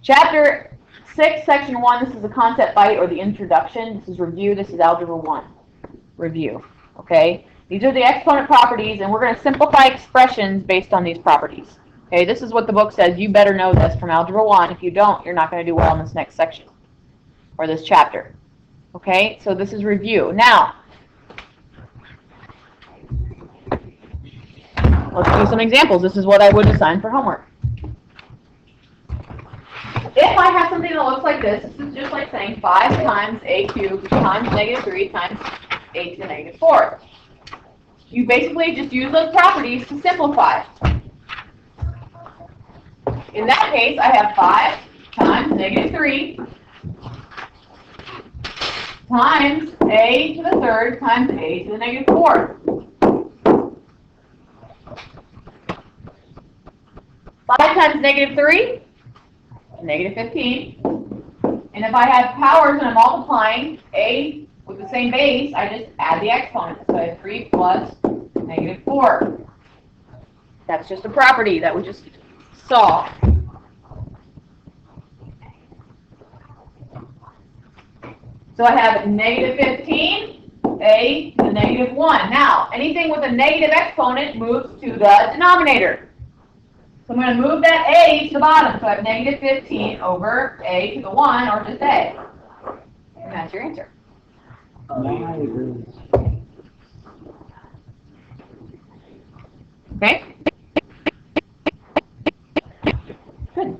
Chapter 6, Section 1, this is the concept byte or the introduction. This is review. This is Algebra 1. Review. Okay? These are the exponent properties, and we're going to simplify expressions based on these properties. Okay? This is what the book says. You better know this from Algebra 1. If you don't, you're not going to do well in this next section or this chapter. Okay? So this is review. Now, let's do some examples. This is what I would assign for homework. If I have something that looks like this is just like saying 5 times a cubed times -3 times a to the -4. You basically just use those properties to simplify. In that case, I have 5 times -3 times a to the 3rd times a to the -4. 5 times -3, -15. And if I have powers and I'm multiplying a with the same base, I just add the exponent. So I have 3 plus -4. That's just a property that we just saw. So I have -15, a to the -1. Now, anything with a negative exponent moves to the denominator. So I'm going to move that a to the bottom. So I have -15 over a to the 1, or just a. And that's your answer. Okay? Good.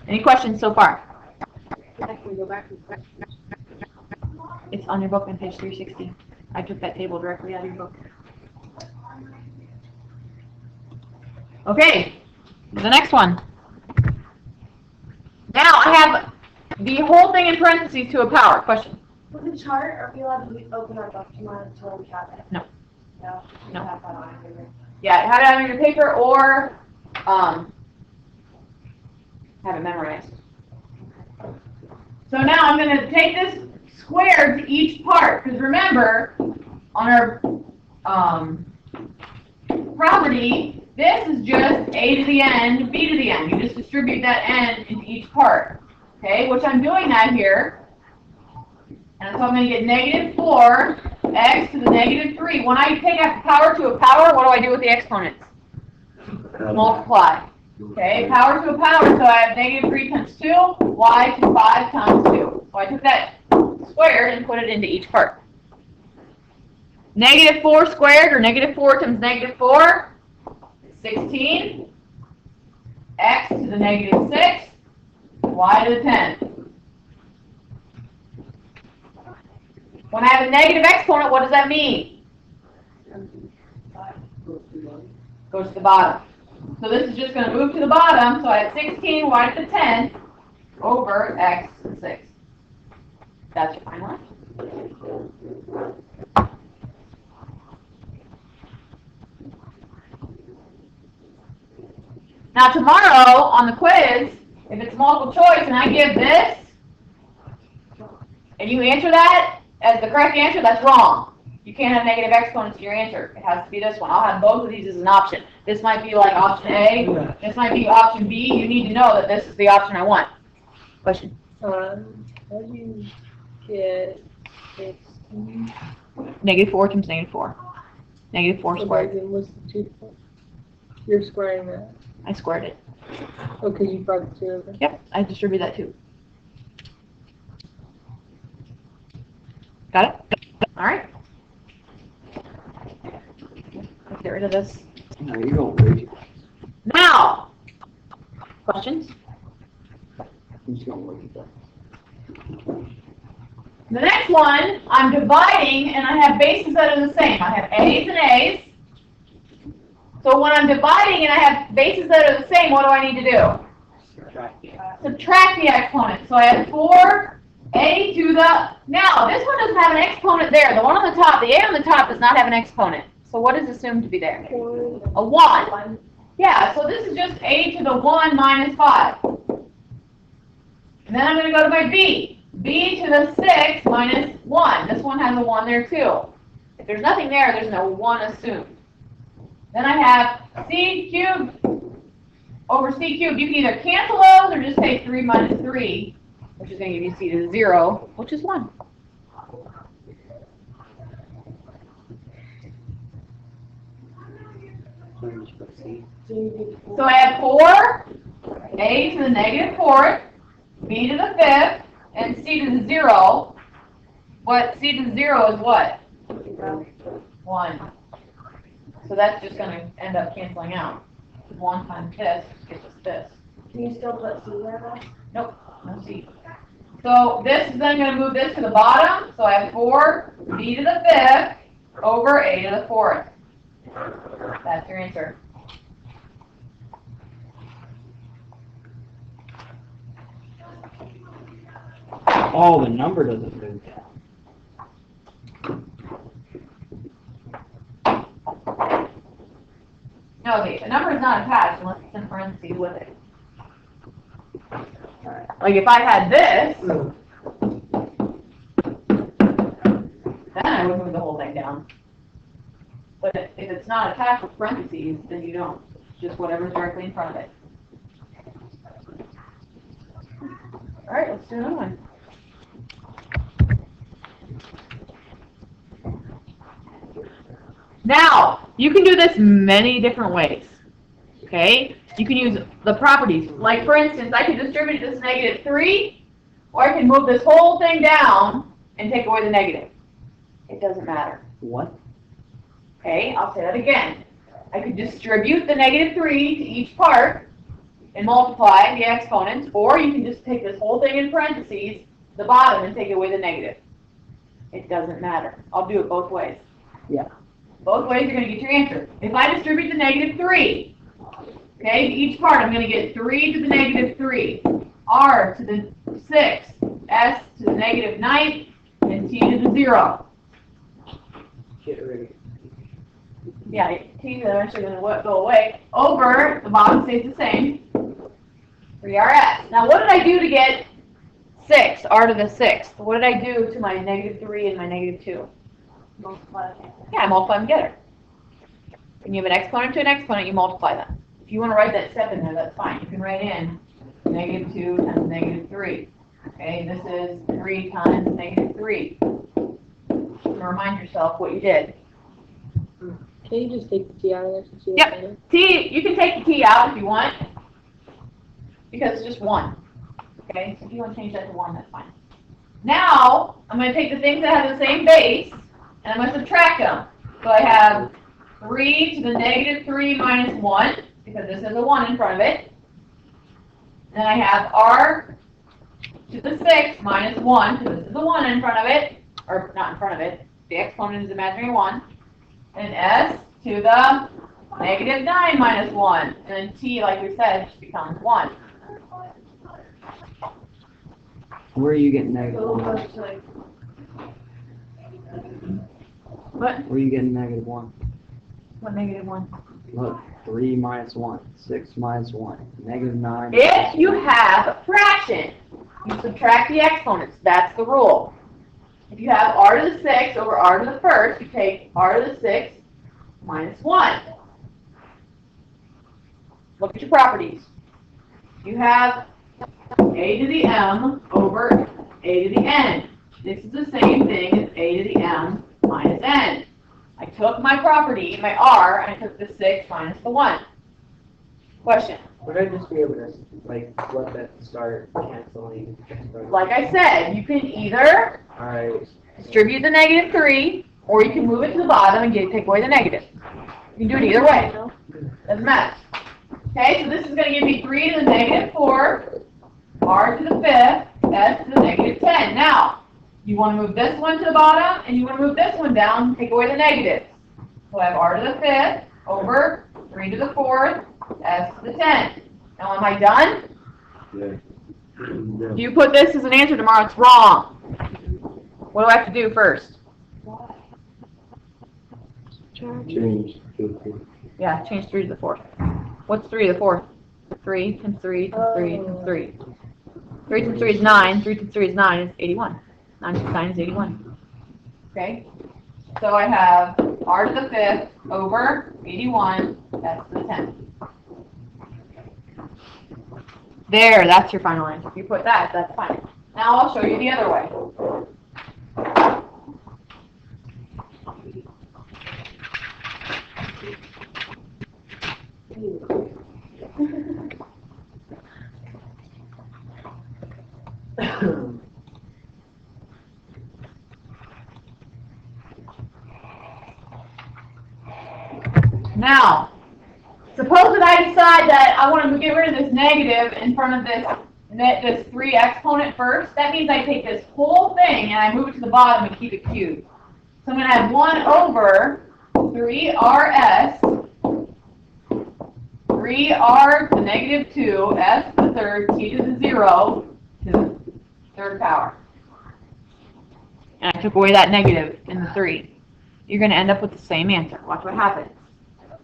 Any questions so far? Can we go back? It's on your book on page 360. I took that table directly out of your book. Okay, the next one. Now I have the whole thing in parentheses to a power. Question? With the chart, are we allowed to open our document until we have it? No. No? No. Have that on here. Yeah, have it on your paper or have it memorized. So now I'm going to take this square to each part, because remember, on our property, this is just a to the n, b to the n. You just distribute that n into each part. Okay, which I'm doing that here. And so I'm going to get -4 x to the -3. When I take a power to a power, what do I do with the exponents? Multiply. Okay, power to a power, so I have -3 times 2, y to 5 times 2. So I took that squared and put it into each part. -4 squared, or -4 times -4, is 16. X to the -6, y to the 10. When I have a negative exponent, what does that mean? Goes to the bottom. So this is just going to move to the bottom. So I have 16 y to the 10 over x to the 6. That's your final answer. Now tomorrow on the quiz, if it's multiple choice and I give this, and you answer that as the correct answer, that's wrong. You can't have negative exponents in your answer. It has to be this one. I'll have both of these as an option. This might be like option A. This might be option B. You need to know that this is the option I want. Question? How do you get 16? -4 times -4. -4 squared. What's the 2? You're squaring that. I squared it. Oh, because you brought the 2 over. Yep, I distribute that too. Got it? All right. Let's get rid of this. No, you don't read it. Now, questions? He's gonna look at that. The next one, I'm dividing and I have bases that are the same. I have A's and A's. So when I'm dividing and I have bases that are the same, what do I need to do? Subtract the exponent. So I have 4a to the... Now, this one doesn't have an exponent there. The one on the top, the a on the top does not have an exponent. So what is assumed to be there? A 1. Yeah, so this is just a to the 1 minus 5. And then I'm going to go to my b. b to the 6 minus 1. This one has a 1 there too. If there's nothing there, there's no 1 assumed. Then I have c cubed over c cubed, you can either cancel those or just take 3 minus 3, which is going to give you c to the 0, which is 1. So I have 4, a to the negative 4th, b to the 5th, and c to the 0. What c to the 0 is what? 1. So that's just going to end up canceling out. 1 times this gets us this. Can you still put C there though? Nope, no c. So this is then going to move this to the bottom. So I have 4 b to the 5th over a to the 4th. That's your answer. Oh, the number doesn't move down. No, the number is not attached unless it's in parentheses with it. Like if I had this, then I would move the whole thing down. But if it's not attached with parentheses, then you don't. It's just whatever's directly in front of it. All right, let's do another one. Now, you can do this many different ways, okay? You can use the properties. Like, for instance, I can distribute this negative 3, or I can move this whole thing down and take away the negative. It doesn't matter. What? Okay, I'll say that again. I could distribute the negative 3 to each part and multiply the exponents, or you can just take this whole thing in parentheses, the bottom, and take away the negative. It doesn't matter. I'll do it both ways. Yeah. Both ways you're going to get your answer. If I distribute the negative 3, okay, to each part, I'm going to get 3 to the negative 3, r to the 6, s to the negative 9, and t to the 0. Get rid of it. Yeah, t is eventually going to go away. Over, the bottom stays the same, 3rs. Now, what did I do to get 6, r to the 6th? What did I do to my negative 3 and my negative 2? Multiply. Yeah, I multiply them together. When you have an exponent to an exponent, you multiply them. If you want to write that step in there, that's fine. You can write in negative 2 times negative 3. Okay, this is 3 times negative 3. You can remind yourself what you did. Can you just take the t out of there since you Yep. said it? T, you can take the t out if you want, because it's just 1. Okay, so if you want to change that to 1, that's fine. Now, I'm going to take the things that have the same base, and I'm going to subtract them. So I have 3 to the negative 3 minus 1, because this has a 1 in front of it. And then I have r to the 6 minus 1, because this is the 1 in front of it, or not in front of it. The exponent is imaginary 1. And s to the negative 9 minus 1. And then t, like we said, just becomes 1. Where are you getting negative So 1? much like What? Where are you getting negative 1? What negative 1? Look, 3 minus 1, 6 minus 1, negative 9. If you have a fraction, you subtract the exponents. That's the rule. If you have r to the 6 over r to the 1st, you take r to the 6 minus 1. Look at your properties. You have a to the m over a to the n. This is the same thing as a to the m minus n. I took my property, my r, and I took the 6 minus the 1. Question? Would I just be able to, like, let that start canceling? Like I said, you can either Alright. distribute the negative 3, or you can move it to the bottom and take away the negative. You can do it either way. Doesn't matter. Okay, so this is going to give me 3 to the negative 4, r to the 5th, s to the negative 10. Now, you want to move this one to the bottom, and you want to move this one down, take away the negatives. So I have r to the 5th over 3 to the 4th, s to the 10. Now, am I done? Yeah. If you put this as an answer tomorrow, it's wrong. What do I have to do first? Change. Yeah, change 3 to the 4th. What's 3 to the 4th? 3 times 3 times 3 times 3. 3 times 3 is 9. 3 times 3 is 9. It's 81. 9 times 9 is 81. Okay? So I have r to the 5th over 81. That's the 10. There, that's your final answer. If you put that, that's fine. Now I'll show you the other way. Now, suppose that I decide that I want to get rid of this negative in front of this 3 exponent first. That means I take this whole thing and I move it to the bottom and keep it cubed. So I'm going to have 1 over 3rs, 3r to the negative 2, s to the third, t to the 0 to the third power. And I took away that negative in the 3. You're going to end up with the same answer. Watch what happens.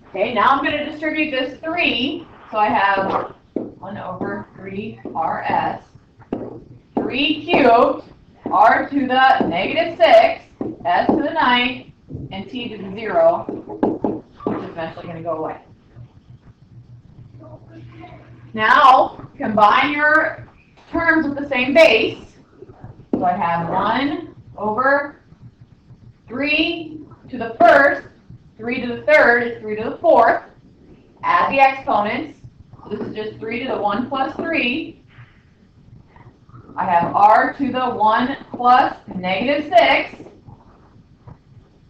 Okay, now I'm going to distribute this 3, so I have 1 over 3rs, 3 cubed, r to the negative 6, s to the 9th, and t to the 0, which is eventually going to go away. Now, combine your terms with the same base. So I have 1 over 3 to the first, 3 to the third is 3 to the fourth. Add the exponents. So this is just 3 to the 1 plus 3. I have r to the 1 plus negative 6.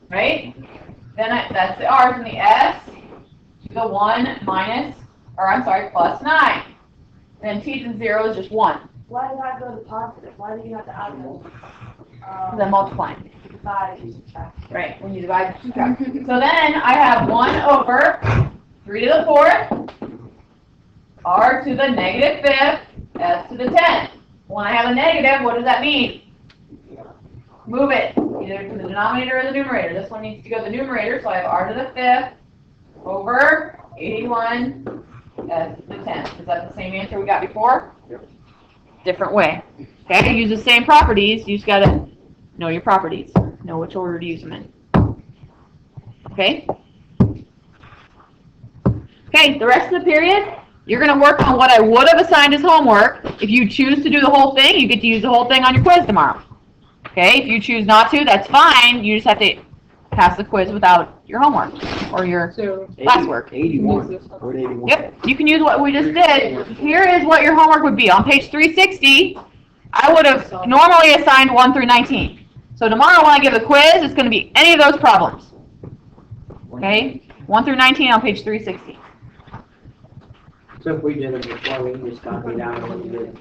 Right? Then that's the r's and the s to the 1 minus, or I'm sorry, plus 9. Then t to the 0 is just 1. Why did I go to positive? Why did you have to add this? Because I'm multiplying. Divide, you subtract. Right, when you divide, subtract. So then I have 1 over 3 to the fourth, r to the negative 5th, s to the 10th. When I have a negative, what does that mean? Move it, either to the denominator or the numerator. This one needs to go to the numerator, so I have r to the 5th over 81 s to the 10th. Is that the same answer we got before? Yep. Different way. Okay, use the same properties, you just gotta know your properties. Know which order to use them in. Okay? Okay, the rest of the period, you're going to work on what I would have assigned as homework. If you choose to do the whole thing, you get to use the whole thing on your quiz tomorrow. Okay, if you choose not to, that's fine. You just have to pass the quiz without your homework or your So, classwork. 81. Word 81. Yep, you can use what we just did. Here is what your homework would be. On page 360, I would have normally assigned 1 through 19. So tomorrow when I give a quiz, it's going to be any of those problems. Okay? 1 through 19 on page 360. So if we did it before, we can just copy down what we did.